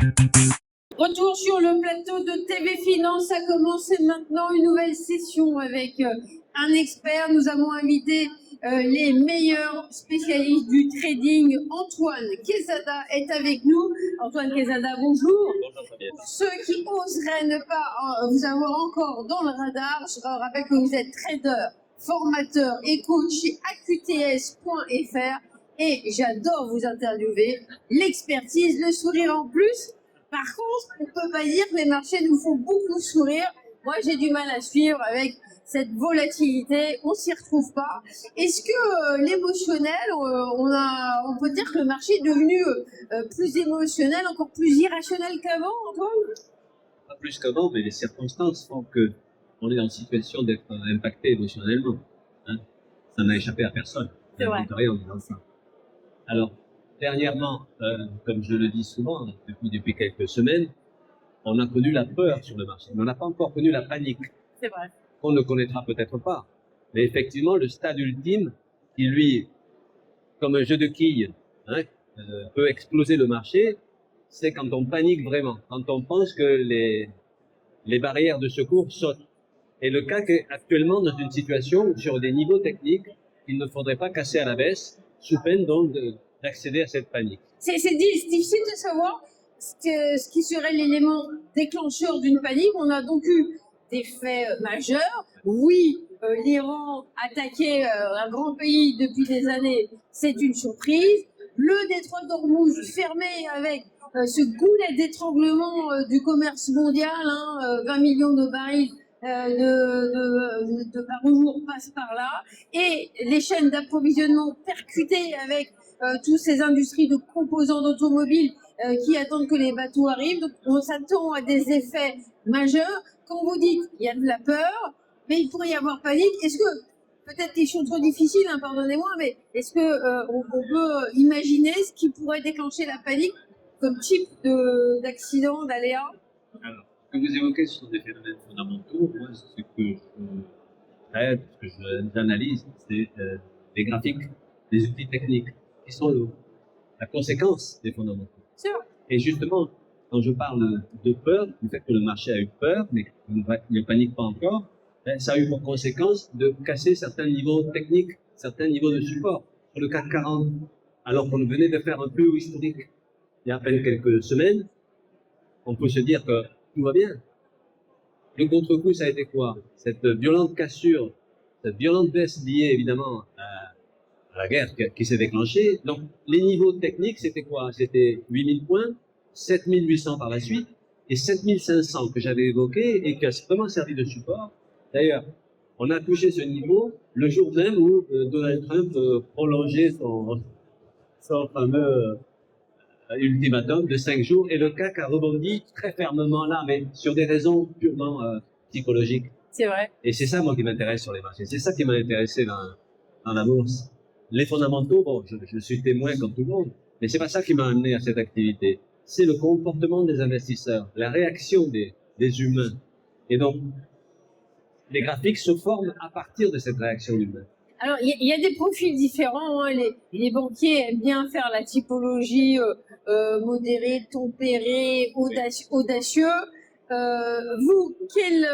Retour sur le plateau de TV Finance, ça commence maintenant une nouvelle session avec un expert. Nous avons invité les meilleurs spécialistes du trading. Antoine Quezada est avec nous. Antoine Quezada, bonjour. Pour ceux qui oseraient ne pas vous avoir encore dans le radar, je rappelle que vous êtes trader, formateur et coach chez AQTS.fr et j'adore vous interviewer. L'expertise, le sourire en plus. Par contre, on ne peut pas dire que les marchés nous font beaucoup sourire. Moi, j'ai du mal à suivre avec cette volatilité. On s'y retrouve pas. Est-ce que l'émotionnel, on peut dire que le marché est devenu plus émotionnel, encore plus irrationnel qu'avant, Antoine? Pas plus qu'avant, mais les circonstances font que on est en situation d'être impacté émotionnellement. Hein. Ça n'a échappé à personne. C'est vrai. En disant ça. Alors, dernièrement, comme je le dis souvent, depuis quelques semaines, on a connu la peur sur le marché, mais on n'a pas encore connu la panique. C'est vrai. On ne connaîtra peut-être pas. Mais effectivement, le stade ultime, qui lui, comme un jeu de quilles, hein, peut exploser le marché, c'est quand on panique vraiment, quand on pense que les barrières de secours sautent. Et le cas qu'actuellement, dans une situation où, sur des niveaux techniques, il ne faudrait pas casser à la baisse, sous peine donc d'accéder à cette panique. C'est difficile de savoir ce qui serait l'élément déclencheur d'une panique. On a donc eu des faits majeurs. Oui, l'Iran attaquait un grand pays depuis des années, c'est une surprise. Le détroit d'Ormuz fermé avec ce goulet d'étranglement du commerce mondial, 20 millions de barils de par jour passent par là, et les chaînes d'approvisionnement percutées avec toutes ces industries de composants d'automobiles qui attendent que les bateaux arrivent. Donc on s'attend à des effets majeurs. Quand vous dites il y a de la peur, mais il pourrait y avoir panique, est-ce que, peut-être question trop difficile, pardonnez-moi, mais est-ce que on peut imaginer ce qui pourrait déclencher la panique comme type d'accident, d'aléa? Alors, ce que vous évoquez, ce sont des phénomènes fondamentaux. Moi, ce que je traite, ce que j'analyse, c'est les graphiques, les outils techniques, qui sont la conséquence des fondamentaux. Sûr. Et justement, quand je parle de peur, du fait que le marché a eu peur, mais qu'il ne panique pas encore, ça a eu pour conséquence de casser certains niveaux techniques, certains niveaux de support. Sur le CAC 40, alors qu'on venait de faire un plus haut historique il y a à peine quelques semaines, on peut se dire que tout va bien. Le contre-coup, ça a été quoi? Cette violente cassure, cette violente baisse liée évidemment à la guerre qui s'est déclenchée. Donc, les niveaux techniques, c'était quoi? C'était 8000 points, 7800 par la suite, et 7500 que j'avais évoqué et qui a vraiment servi de support. D'ailleurs, on a touché ce niveau le jour même où Donald Trump prolongeait son fameux ultimatum de 5 jours, et le CAC a rebondi très fermement là, mais sur des raisons purement psychologiques. C'est vrai. Et c'est ça, moi, qui m'intéresse sur les marchés. C'est ça qui m'a intéressé dans la bourse. Les fondamentaux, bon, je suis témoin comme tout le monde, mais c'est pas ça qui m'a amené à cette activité. C'est le comportement des investisseurs, la réaction des humains. Et donc, les graphiques se forment à partir de cette réaction humaine. Alors, il y a des profils différents. Les banquiers aiment bien faire la typologie modérée, tempérée, audacieux. Vous, quelles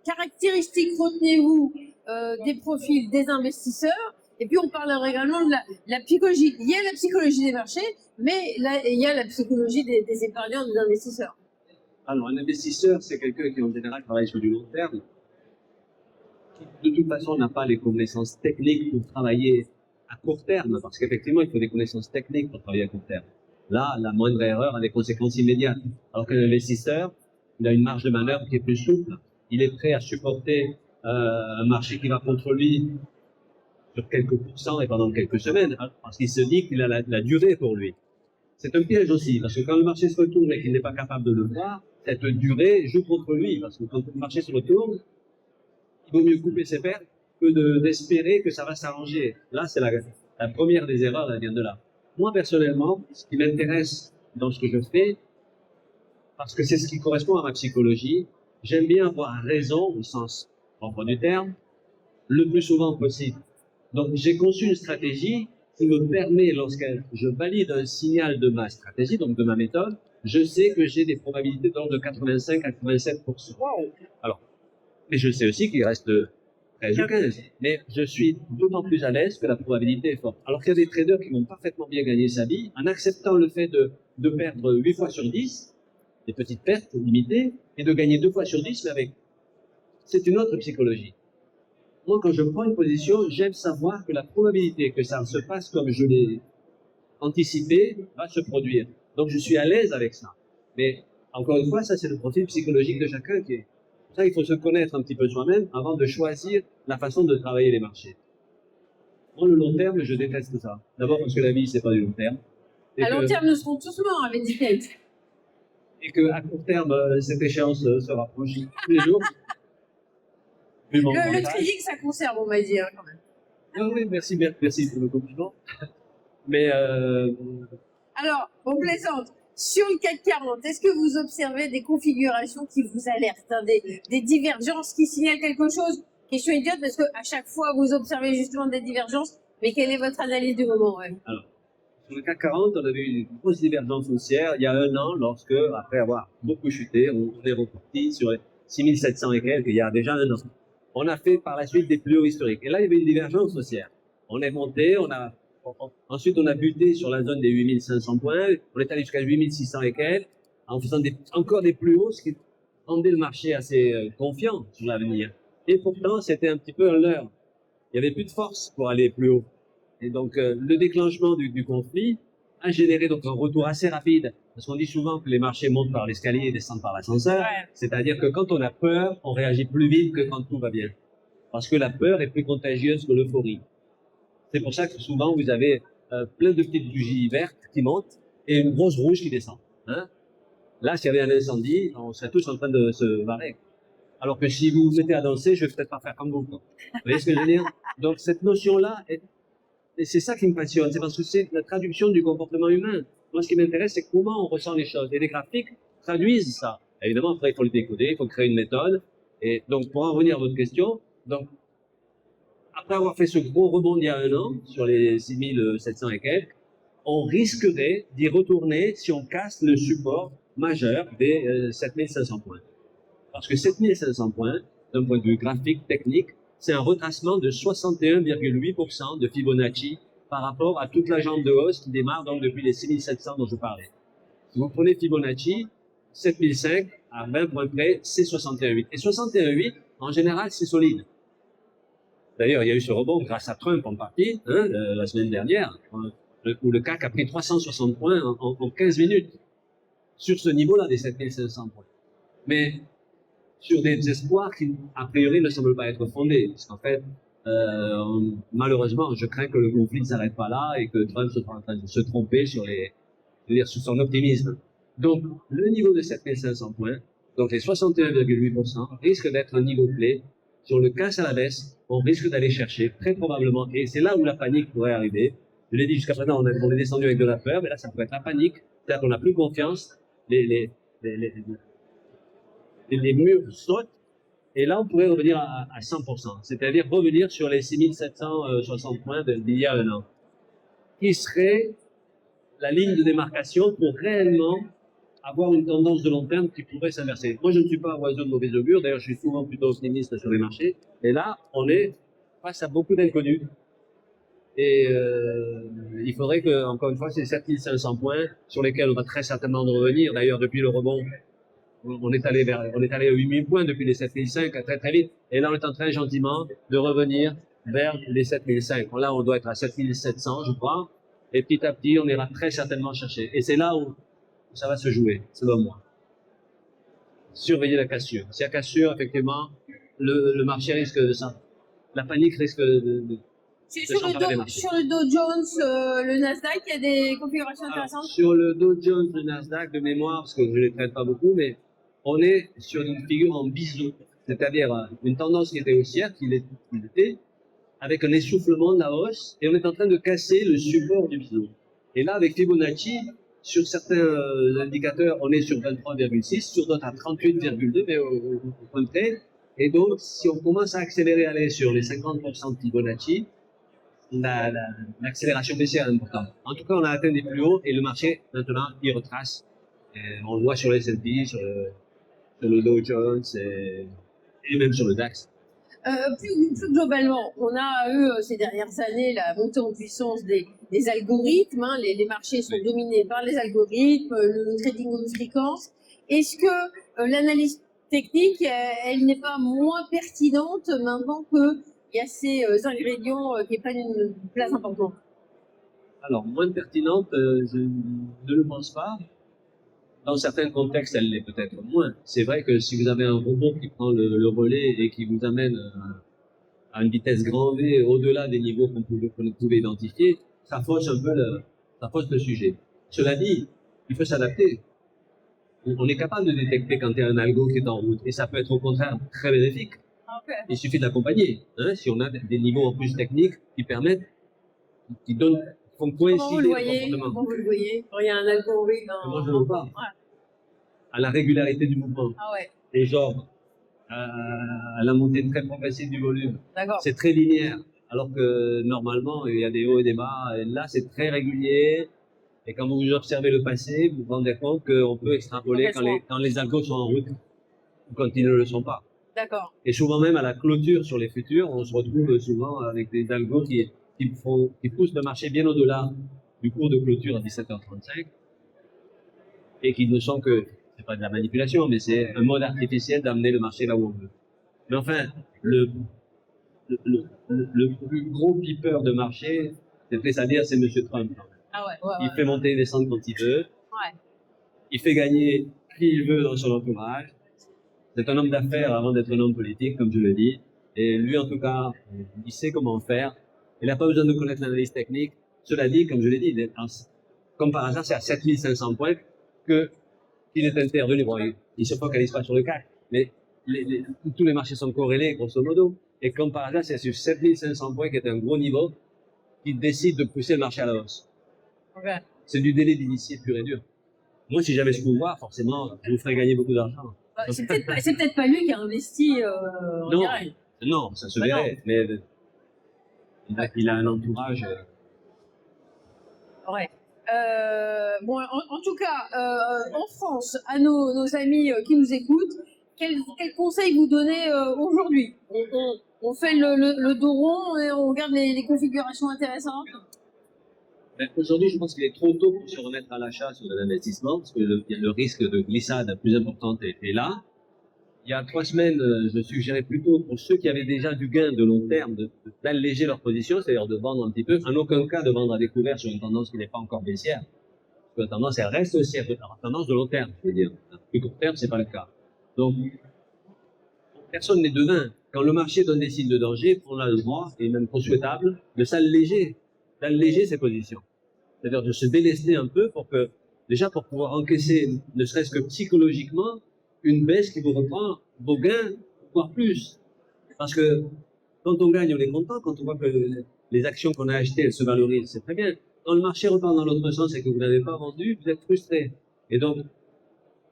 caractéristiques retenez-vous des profils des investisseurs? Et puis, on parlera également de la psychologie. Il y a la psychologie des marchés, mais là, il y a la psychologie des épargnants, des investisseurs. Alors, un investisseur, c'est quelqu'un qui, en général, travaille sur du long terme, qui, de toute façon, n'a pas les connaissances techniques pour travailler à court terme, parce qu'effectivement, il faut des connaissances techniques pour travailler à court terme. Là, la moindre erreur a des conséquences immédiates. Alors qu'un investisseur, il a une marge de manœuvre qui est plus souple. Il est prêt à supporter un marché qui va contre lui sur quelques pourcents et pendant quelques semaines, parce qu'il se dit qu'il a la durée pour lui. C'est un piège aussi, parce que quand le marché se retourne et qu'il n'est pas capable de le voir, cette durée joue contre lui, parce que quand le marché se retourne, il vaut mieux couper ses pertes que d'espérer que ça va s'arranger. Là, c'est la première des erreurs, elle vient de là. Moi, personnellement, ce qui m'intéresse dans ce que je fais, parce que c'est ce qui correspond à ma psychologie, j'aime bien avoir raison, au sens propre du terme, le plus souvent possible. Donc, j'ai conçu une stratégie qui me permet, lorsque je valide un signal de ma stratégie, donc de ma méthode, je sais que j'ai des probabilités de l'ordre de 85 à 87%. Alors, mais je sais aussi qu'il reste 13 ou 15. Mais je suis d'autant plus à l'aise que la probabilité est forte. Alors qu'il y a des traders qui vont parfaitement bien gagner sa vie en acceptant le fait de perdre 8 fois sur 10, des petites pertes limitées, et de gagner 2 fois sur 10, mais avec. C'est une autre psychologie. Moi, quand je prends une position, j'aime savoir que la probabilité que ça se passe comme je l'ai anticipé va se produire. Donc, je suis à l'aise avec ça. Mais, encore une fois, ça, c'est le profil psychologique de chacun qui est. Pour ça, il faut se connaître un petit peu soi-même avant de choisir la façon de travailler les marchés. Moi, le long terme, je déteste ça. D'abord parce que la vie, c'est pas du long terme. À long terme, nous serons tous morts, avait dit Kate. Et qu'à court terme, cette échéance se rapproche tous les jours. Le trading, ça conserve, on m'a dit, hein, quand même. Ah oui, merci pour le compliment. Mais alors, on plaisante. Sur le CAC 40, est-ce que vous observez des configurations qui vous alertent, hein, des divergences qui signalent quelque chose? Question idiote, parce que à chaque fois, vous observez justement des divergences, mais quelle est votre analyse du moment? Alors, sur le CAC 40, on avait eu une grosse divergence haussière il y a un an, lorsque, après avoir beaucoup chuté, on est reparti sur les 6700 et quelques, il y a déjà un an. On a fait par la suite des plus hauts historiques. Et là, il y avait une divergence haussière. On est monté, ensuite on a buté sur la zone des 8500 points, on est allé jusqu'à 8600 et quelques, en faisant encore des plus hauts, ce qui rendait le marché assez confiant sur l'avenir. Et pourtant, c'était un petit peu un leurre. Il n'y avait plus de force pour aller plus haut. Et donc, le déclenchement du conflit a généré donc un retour assez rapide. Parce qu'on dit souvent que les marchés montent par l'escalier et descendent par l'ascenseur. Ouais. C'est-à-dire que quand on a peur, on réagit plus vite que quand tout va bien. Parce que la peur est plus contagieuse que l'euphorie. C'est pour ça que souvent, vous avez plein de petites bougies vertes qui montent et une grosse rouge qui descend. Hein? Là, s'il y avait un incendie, on serait tous en train de se barrer. Alors que si vous vous mettez à danser, je vais peut-être pas faire comme vous. Vous voyez ce que je veux dire? Donc, cette notion-là, et c'est ça qui me passionne, c'est parce que c'est la traduction du comportement humain. Moi, ce qui m'intéresse, c'est comment on ressent les choses. Et les graphiques traduisent ça. Évidemment, après, il faut le décoder, il faut créer une méthode. Et donc, pour en revenir à votre question, donc, après avoir fait ce gros rebond il y a un an, sur les 6700 et quelques, on risquerait d'y retourner si on casse le support majeur des 7500 points. Parce que 7500 points, d'un point de vue graphique, technique, c'est un retracement de 61,8% de Fibonacci par rapport à toute la jambe de hausse qui démarre donc depuis les 6700 dont je parlais. Si vous prenez Fibonacci, 7005 à 20 points près, c'est 61,8. Et 61,8, en général, c'est solide. D'ailleurs, il y a eu ce rebond grâce à Trump en partie, hein, la semaine dernière, où le CAC a pris 360 points en 15 minutes sur ce niveau-là des 7500 points. Mais sur des espoirs qui, a priori, ne semblent pas être fondés. Parce qu'en fait, malheureusement, je crains que le conflit ne s'arrête pas là et que Trump soit en train de se tromper sur sur son optimisme. Donc, le niveau de 7500 points, donc les 61,8%, risque d'être un niveau clé. Si on le casse à la baisse, on risque d'aller chercher, très probablement, et c'est là où la panique pourrait arriver. Je l'ai dit jusqu'à présent, on est descendu avec de la peur, mais là, ça pourrait être la panique. C'est-à-dire qu'on n'a plus confiance, les murs sautent, et là, on pourrait revenir à 100%, c'est-à-dire revenir sur les 6760 points d'il y a un an, qui serait la ligne de démarcation pour réellement avoir une tendance de long terme qui pourrait s'inverser. Moi, je ne suis pas un oiseau de mauvais augure, d'ailleurs, je suis souvent plutôt optimiste sur les marchés, et là, on est face à beaucoup d'inconnus. Et il faudrait que, encore une fois, c'est 7500 points sur lesquels on va très certainement revenir. D'ailleurs, depuis le rebond, on est allé à 8000 points depuis les 7005 très très vite. Et là, on est en train gentiment de revenir vers les 7005. Là, on doit être à 7700, je crois. Et petit à petit, on ira très certainement chercher. Et c'est là où ça va se jouer, selon moi. Surveiller la cassure. S'il y a cassure, effectivement, le marché risque de ça. La panique risque de sur le Dow Jones, le Nasdaq, il y a des configurations intéressantes. Sur le Dow Jones, le Nasdaq, de mémoire, parce que je ne les traite pas beaucoup, mais on est sur une figure en biseau, c'est-à-dire une tendance qui était haussière, qui l'était, avec un essoufflement de la hausse, et on est en train de casser le support du biseau. Et là, avec Fibonacci, sur certains indicateurs, on est sur 23,6, sur d'autres à 38,2, mais au point près. Et donc, si on commence à accélérer, aller sur les 50% de Fibonacci, l'accélération baissière est importante. En tout cas, on a atteint des plus hauts et le marché, maintenant, il retrace. On le voit sur le S&P, sur le Dow Jones et même sur le DAX. Plus globalement, on a eu ces dernières années la montée en puissance des algorithmes. Hein, les marchés sont dominés par les algorithmes, le trading haute fréquence. Est-ce que l'analyse technique, elle n'est pas moins pertinente maintenant qu'il y a ces ingrédients qui prennent une place importante? Alors, moins pertinente, je ne le pense pas. Dans certains contextes, elle l'est peut-être moins. C'est vrai que si vous avez un robot qui prend le relais et qui vous amène à une vitesse grand V au-delà des niveaux qu'on pouvait identifier, ça fausse un peu ça fausse le sujet. Cela dit, il faut s'adapter. On est capable de détecter quand il y a un algo qui est en route. Et ça peut être au contraire très bénéfique. Okay. Il suffit de l'accompagner. Hein, si on a des niveaux en plus techniques qui permettent, qui font coïncider le comportement. Comment vous le voyez quand il y a un algorithme? Moi, je ne le vois pas. Ouais. À la régularité du mouvement. Ah ouais. Et genre, à la montée très progressive du volume. D'accord. C'est très linéaire. Alors que normalement, il y a des hauts et des bas. Et là, c'est très régulier. Et quand vous observez le passé, vous vous rendez compte qu'on peut extrapoler quand les algos sont en route ou quand ils ne le sont pas. D'accord. Et souvent même à la clôture sur les futurs, on se retrouve souvent avec des algos qui poussent le marché bien au-delà du cours de clôture à 17h35 et qui ne sont que, c'est pas de la manipulation, mais c'est un mode artificiel d'amener le marché là où on veut. Mais enfin, le plus gros pipeur de marché, c'est-à-dire c'est Monsieur Trump. Ah ouais, il fait monter et descendre quand il veut. Ouais. Il fait gagner qui il veut dans son entourage. C'est un homme d'affaires avant d'être un homme politique, comme je le dis. Et lui, en tout cas, il sait comment faire. Il n'a pas besoin de connaître l'analyse technique. Cela dit, comme je l'ai dit, comme par hasard, c'est à 7500 points qu'il est intervenu. Bon, il ne se focalise pas sur le CAC, mais tous les marchés sont corrélés, grosso modo. Et comme par hasard, c'est sur 7500 points qui est un gros niveau qu'il décide de pousser le marché à la hausse. Okay. C'est du délai d'initié pur et dur. Moi, si j'avais ce pouvoir, forcément, je vous ferais gagner beaucoup d'argent. C'est peut-être pas lui qui a investi en direct. Non, ça se verrait, mais il a un entourage. Ouais. Bon, en tout cas, en France, à nos amis qui nous écoutent, quel conseil vous donnez aujourd'hui? On fait le dos rond et on regarde les configurations intéressantes? Aujourd'hui, je pense qu'il est trop tôt pour se remettre à l'achat sur de l'investissement, parce que le risque de glissade plus importante est là. Il y a 3 semaines, je suggérais plutôt pour ceux qui avaient déjà du gain de long terme d'alléger leur position, c'est-à-dire de vendre un petit peu, en aucun cas de vendre à découvert sur une tendance qui n'est pas encore baissière. Parce que la tendance, elle reste aussi une tendance de long terme, je veux dire. À plus court terme, c'est pas le cas. Donc, personne n'est devin. Quand le marché donne des signes de danger, on a le droit, et même trop souhaitable, d'alléger ses positions. C'est-à-dire de se délester un peu déjà pour pouvoir encaisser, ne serait-ce que psychologiquement, une baisse qui vous reprend vos gains, voire plus. Parce que quand on gagne, on est content. Quand on voit que les actions qu'on a achetées, elles se valorisent, c'est très bien. Quand le marché repart dans l'autre sens et que vous n'avez pas vendu, vous êtes frustré. Et donc,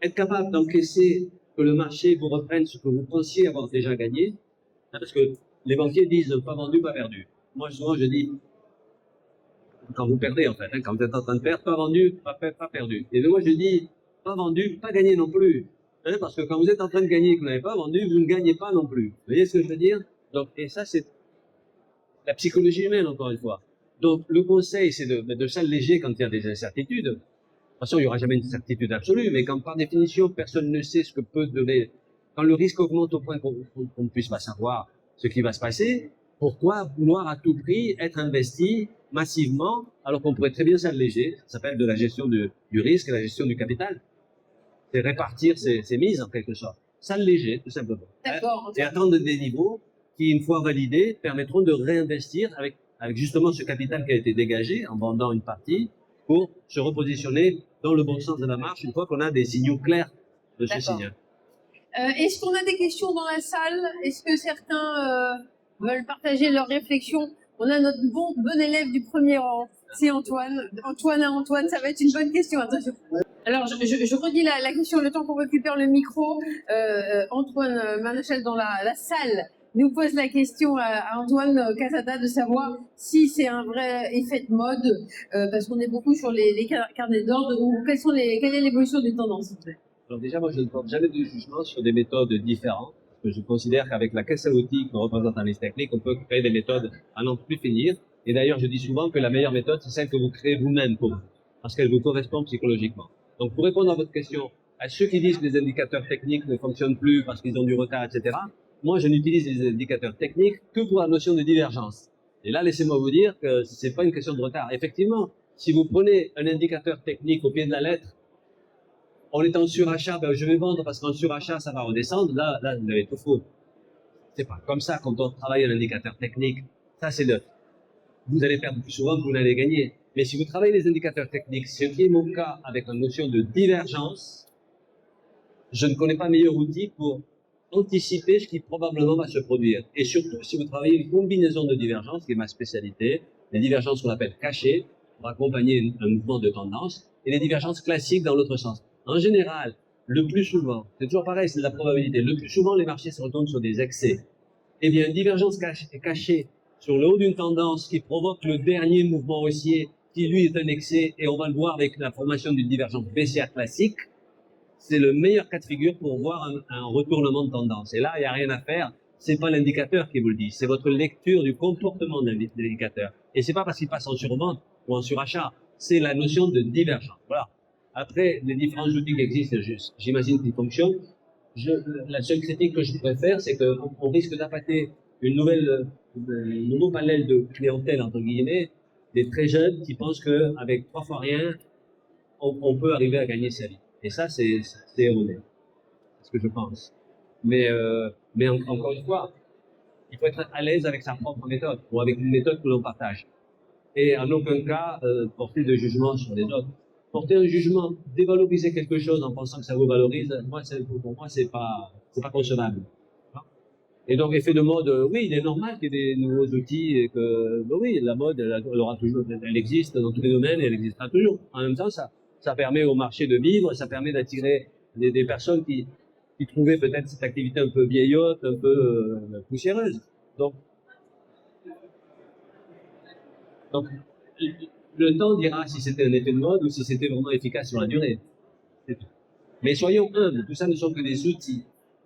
être capable d'encaisser que le marché vous reprenne ce que vous pensiez avoir déjà gagné, hein, parce que les banquiers disent pas vendu, pas perdu. Moi, souvent, je dis, quand vous perdez, en fait, hein, quand vous êtes en train de perdre, pas vendu, pas perdu. Et moi, je dis, pas vendu, pas gagné non plus. Hein, parce que quand vous êtes en train de gagner et que vous n'avez pas vendu, vous ne gagnez pas non plus. Vous voyez ce que je veux dire? Donc, et ça, c'est la psychologie humaine, encore une fois. Donc, le conseil, c'est de s'alléger quand il y a des incertitudes. De toute façon, il n'y aura jamais une certitude absolue, mais quand par définition, personne ne sait ce que peut donner, quand le risque augmente au point qu'on ne puisse pas savoir ce qui va se passer, pourquoi vouloir à tout prix être investi massivement alors qu'on pourrait très bien s'alléger? Ça s'appelle de la gestion du risque et la gestion du capital. C'est répartir ses mises en quelque sorte. S'alléger, tout simplement. D'accord. Et attendre des niveaux qui, une fois validés, permettront de réinvestir avec justement ce capital qui a été dégagé en vendant une partie pour se repositionner dans le bon sens de la marche une fois qu'on a des signaux clairs de ce signal. Est-ce qu'on a des questions dans la salle? Est-ce que certains veulent partager leurs réflexions? On a notre bon élève du premier rang, c'est Antoine. Antoine à Antoine, ça va être une bonne question, attention. Alors, je redis la question, le temps qu'on récupère le micro. Antoine Manachel dans la salle nous pose la question à Antoine Casada de savoir si c'est un vrai effet de mode, parce qu'on est beaucoup sur les carnets d'ordre, ou quelle est l'évolution des tendances? Alors déjà, moi, je ne porte jamais de jugement sur des méthodes différentes. Parce que je considère qu'avec la caisse à outils que représente Analyse Technique, on peut créer des méthodes à n'en plus finir. Et d'ailleurs, je dis souvent que la meilleure méthode, c'est celle que vous créez vous-même pour vous, parce qu'elle vous correspond psychologiquement. Donc, pour répondre à votre question, à ceux qui disent que les indicateurs techniques ne fonctionnent plus parce qu'ils ont du retard, etc., moi, je n'utilise les indicateurs techniques que pour la notion de divergence. Et là, laissez-moi vous dire que c'est pas une question de retard. Effectivement, si vous prenez un indicateur technique au pied de la lettre, on est en surachat, ben je vais vendre parce qu'en surachat, ça va redescendre. Là, vous avez tout faux. C'est pas comme ça quand on travaille un indicateur technique. Ça, c'est vous allez perdre plus souvent que vous n'allez gagner. Mais si vous travaillez les indicateurs techniques, ce qui est mon cas avec la notion de divergence, je ne connais pas meilleur outil pour anticiper ce qui probablement va se produire. Et surtout, si vous travaillez une combinaison de divergences, qui est ma spécialité, les divergences qu'on appelle cachées, pour accompagner un mouvement de tendance, et les divergences classiques dans l'autre sens. En général, le plus souvent, c'est toujours pareil, c'est de la probabilité, le plus souvent les marchés se retournent sur des excès. Eh bien, une divergence cachée sur le haut d'une tendance qui provoque le dernier mouvement haussier, qui lui est un excès, et on va le voir avec la formation d'une divergence baissière classique, c'est le meilleur cas de figure pour voir un retournement de tendance. Et là, il n'y a rien à faire. C'est pas l'indicateur qui vous le dit, c'est votre lecture du comportement de l'indicateur. Et c'est pas parce qu'il passe en survente ou en surachat, c'est la notion de divergence. Voilà. Après, les différents outils qui existent, j'imagine qu'ils fonctionnent. La seule critique que je pourrais faire, c'est qu'on risque d'appâter un nouveau panel de clientèle, entre guillemets, des très jeunes qui pensent qu'avec 3 fois rien, on peut arriver à gagner sa vie. Et ça, c'est erroné. C'est ce que je pense. Mais encore une fois, il faut être à l'aise avec sa propre méthode, ou avec une méthode que l'on partage. Et en aucun cas, porter de jugement sur les autres. Porter un jugement, dévaloriser quelque chose en pensant que ça vous valorise, pour moi, c'est pas concevable. Et donc, effet de mode, oui, il est normal qu'il y ait des nouveaux outils et que, ben oui, la mode, elle aura toujours, elle existe dans tous les domaines et elle existera toujours. En même temps, ça permet au marché de vivre, ça permet d'attirer des personnes qui trouvaient peut-être cette activité un peu vieillotte, un peu poussiéreuse. Donc, le temps dira si c'était un effet de mode ou si c'était vraiment efficace sur la durée. Mais soyons humbles, tout ça ne sont que des outils.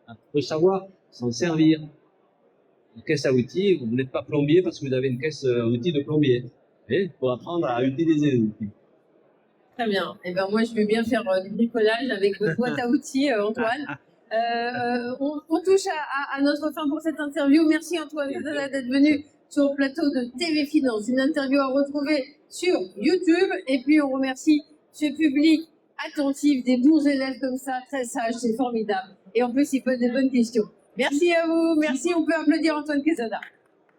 Il faut savoir s'en servir. Une caisse à outils, vous n'êtes pas plombier parce que vous avez une caisse à outils de plombier. Il faut apprendre à utiliser les outils. Très bien. Eh ben moi, je vais bien faire du bricolage avec votre boîte à outils, Antoine. On touche à notre fin pour cette interview. Merci Antoine d'être venu sur le plateau de TV Finance. Une interview à retrouver sur YouTube. Et puis on remercie ce public attentif, des bons élèves comme ça, très sages, c'est formidable. Et en plus, ils posent des bonnes questions. Merci à vous. Merci. On peut applaudir Antoine Quesada.